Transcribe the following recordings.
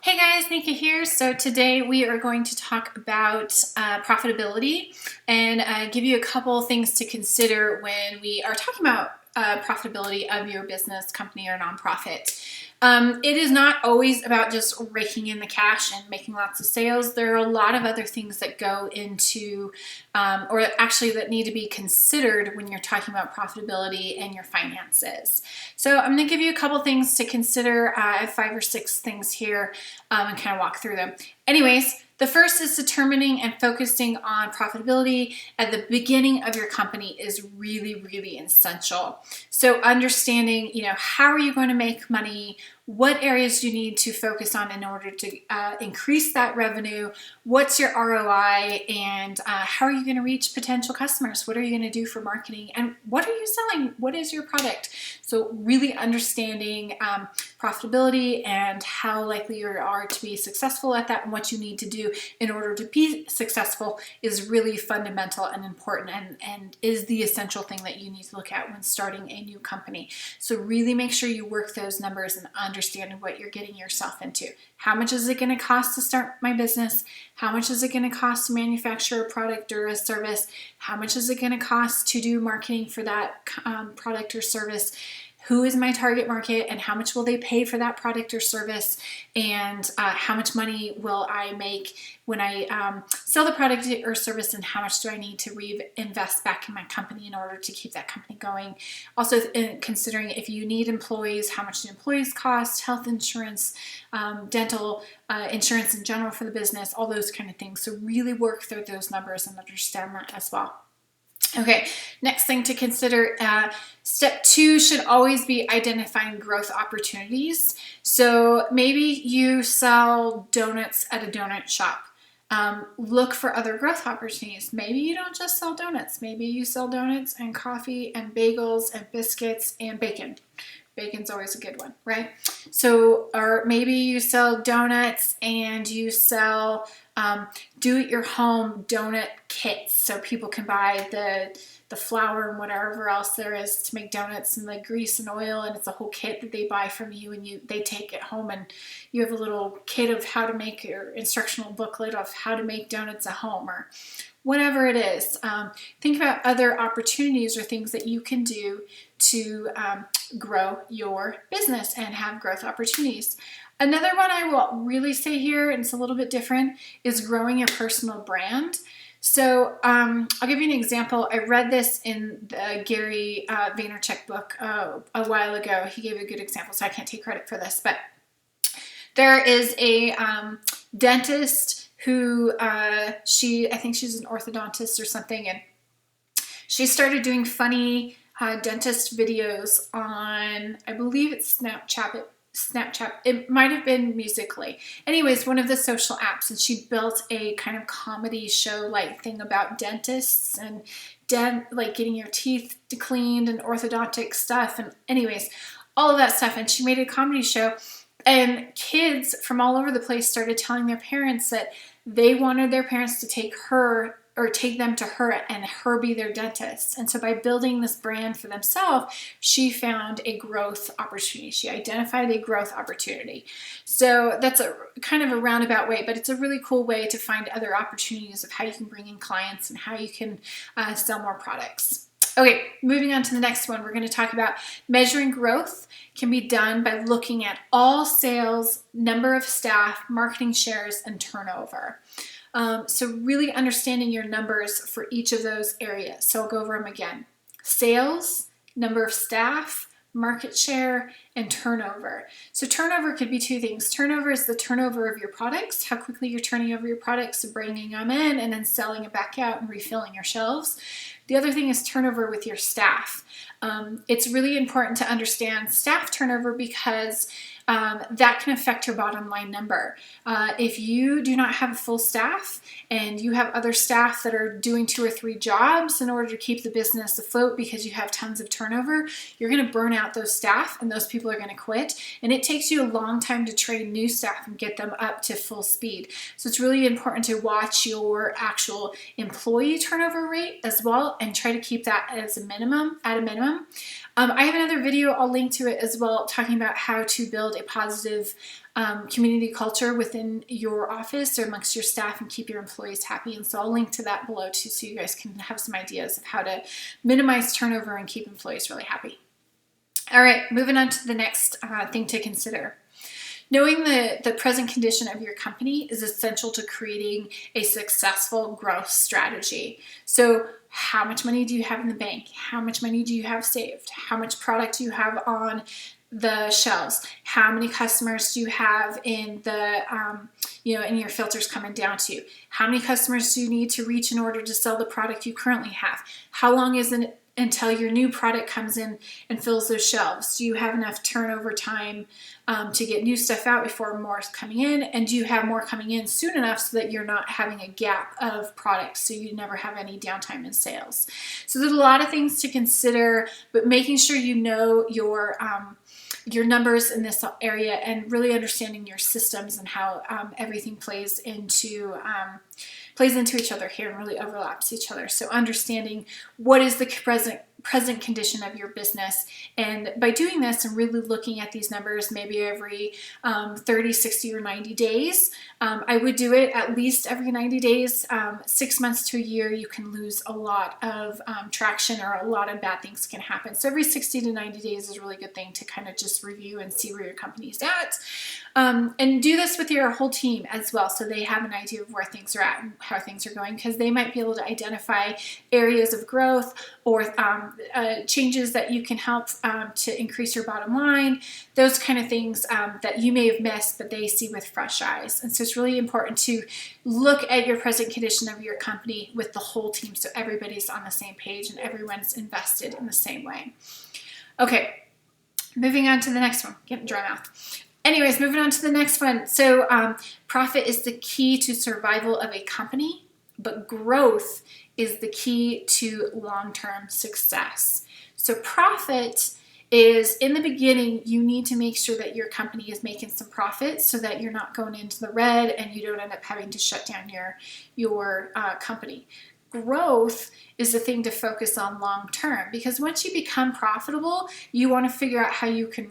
Hey guys, Nika here. So today we are going to talk about profitability and give you a couple things to consider when we are talking about profitability of your business, company, or nonprofit. It is not always about just raking in the cash and making lots of sales. There are a lot of other things that go into, or actually that need to be considered when you're talking about profitability and your finances. So I'm going to give you a couple things to consider. I have 5 or 6 things here and kind of walk through them. Anyways, the first is determining and focusing on profitability at the beginning of your company is really, really essential. So understanding, how are you going to make money? What areas do you need to focus on in order to increase that revenue? What's your ROI? And how are you going to reach potential customers? What are you going to do for marketing? And what are you selling? What is your product? So really understanding profitability and how likely you are to be successful at that and what you need to do in order to be successful is really fundamental and important and is the essential thing that you need to look at when starting a new company. So really make sure you work those numbers and understanding what you're getting yourself into. How much is it going to cost to start my business? How much is it going to cost to manufacture a product or a service? How much is it going to cost to do marketing for that product or service? Who is my target market and how much will they pay for that product or service? And how much money will I make when I sell the product or service, and how much do I need to reinvest back in my company in order to keep that company going? Also considering if you need employees, how much do employees cost, health insurance, dental insurance in general for the business, all those kind of things. So really work through those numbers and understand that as well. Okay, next thing to consider, step 2 should always be identifying growth opportunities. So maybe you sell donuts at a donut shop. Look for other growth opportunities. Maybe you don't just sell donuts. Maybe you sell donuts and coffee and bagels and biscuits and bacon. Bacon's always a good one, right? So, or maybe you sell donuts and you sell do-it-your-home donut kits, so people can buy the flour and whatever else there is to make donuts and the grease and oil, and it's a whole kit that they buy from you, and they take it home, and you have a little kit of how to make your instructional booklet of how to make donuts at home or whatever it is. Think about other opportunities or things that you can do to grow your business and have growth opportunities. Another one I will really say here, and it's a little bit different, is growing your personal brand. So I'll give you an example. I read this in the Gary Vaynerchuk book a while ago. He gave a good example, so I can't take credit for this. But there is a dentist who, I think she's an orthodontist or something, and she started doing funny dentist videos on, I believe it's Snapchat. It might have been Musically. Anyways, one of the social apps, and she built a kind of comedy show like thing about dentists and like getting your teeth cleaned and orthodontic stuff, and anyways, all of that stuff. And she made a comedy show, and kids from all over the place started telling their parents that they wanted their parents to take them to her and her be their dentist. And so by building this brand for themselves, she found a growth opportunity. She identified a growth opportunity. So that's a kind of a roundabout way, but it's a really cool way to find other opportunities of how you can bring in clients and how you can sell more products. Okay, moving on to the next one, we're going to talk about measuring growth can be done by looking at all sales, number of staff, marketing shares, and turnover. So really understanding your numbers for each of those areas. So I'll go over them again. Sales, number of staff, market share, and turnover. So turnover could be 2 things. Turnover is the turnover of your products, how quickly you're turning over your products, bringing them in, and then selling it back out and refilling your shelves. The other thing is turnover with your staff. It's really important to understand staff turnover because that can affect your bottom line number. If you do not have a full staff and you have other staff that are doing 2 or 3 jobs in order to keep the business afloat because you have tons of turnover, you're going to burn out those staff and those people are going to quit. And it takes you a long time to train new staff and get them up to full speed. So it's really important to watch your actual employee turnover rate as well and try to keep that as a minimum, at a minimum. I have another video, I'll link to it as well, talking about how to build a positive community culture within your office or amongst your staff and keep your employees happy. And so I'll link to that below too, so you guys can have some ideas of how to minimize turnover and keep employees really happy. All right, moving on to the next thing to consider. Knowing the present condition of your company is essential to creating a successful growth strategy. So how much money do you have in the bank? How much money do you have saved? How much product do you have on the shelves? How many customers do you have in the, in your filters coming down to you? How many customers do you need to reach in order to sell the product you currently have? How long is it until your new product comes in and fills those shelves? Do you have enough turnover time to get new stuff out before more is coming in? And do you have more coming in soon enough so that you're not having a gap of products, so you never have any downtime in sales? So there's a lot of things to consider, but making sure you know your numbers in this area and really understanding your systems and how everything plays into each other here and really overlaps each other. So understanding what is the present condition of your business, and by doing this and really looking at these numbers maybe every 30, 60, or 90 days. I would do it at least every 90 days. 6 months to a year, you can lose a lot of traction, or a lot of bad things can happen. So every 60 to 90 days is a really good thing to kind of just review and see where your company's at. And do this with your whole team as well, so they have an idea of where things are at and how things are going, because they might be able to identify areas of growth or changes that you can help to increase your bottom line, those kind of things that you may have missed, but they see with fresh eyes. And so it's really important to look at your present condition of your company with the whole team, so everybody's on the same page and everyone's invested in the same way. Okay, moving on to the next one. Getting dry mouth. Anyways, moving on to the next one. So profit is the key to survival of a company, but growth is the key to long-term success. So profit is, in the beginning, you need to make sure that your company is making some profit so that you're not going into the red and you don't end up having to shut down your company. Growth is the thing to focus on long term, because once you become profitable, you want to figure out how you can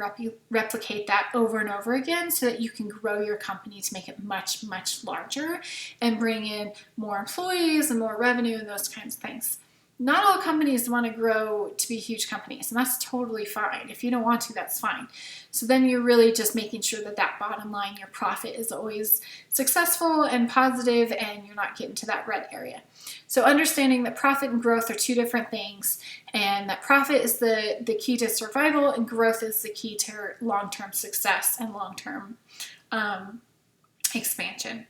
replicate that over and over again so that you can grow your company to make it much, much larger and bring in more employees and more revenue and those kinds of things. Not all companies want to grow to be huge companies, and that's totally fine. If you don't want to, that's fine. So then you're really just making sure that that bottom line, your profit, is always successful and positive, and you're not getting to that red area. So understanding that profit and growth are two different things, and that profit is the key to survival, and growth is the key to long-term success and long-term expansion.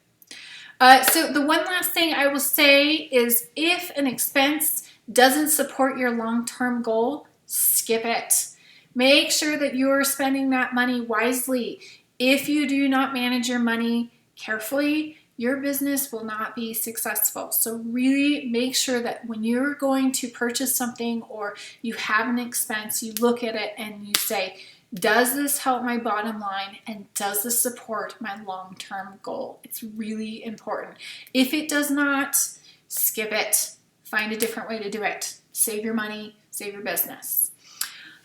So the one last thing I will say is, if an expense doesn't support your long-term goal, skip it. Make sure that you're spending that money wisely. If you do not manage your money carefully, your business will not be successful. So really make sure that when you're going to purchase something or you have an expense, you look at it and you say, does this help my bottom line, and does this support my long-term goal? It's really important. If it does not, skip it. Find a different way to do it. Save your money, save your business.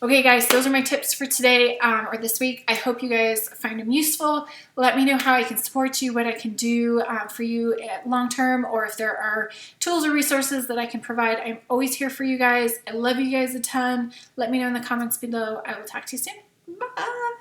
Okay, guys, those are my tips for today or this week. I hope you guys find them useful. Let me know how I can support you, what I can do for you at long term, or if there are tools or resources that I can provide. I'm always here for you guys. I love you guys a ton. Let me know in the comments below. I will talk to you soon. Bye.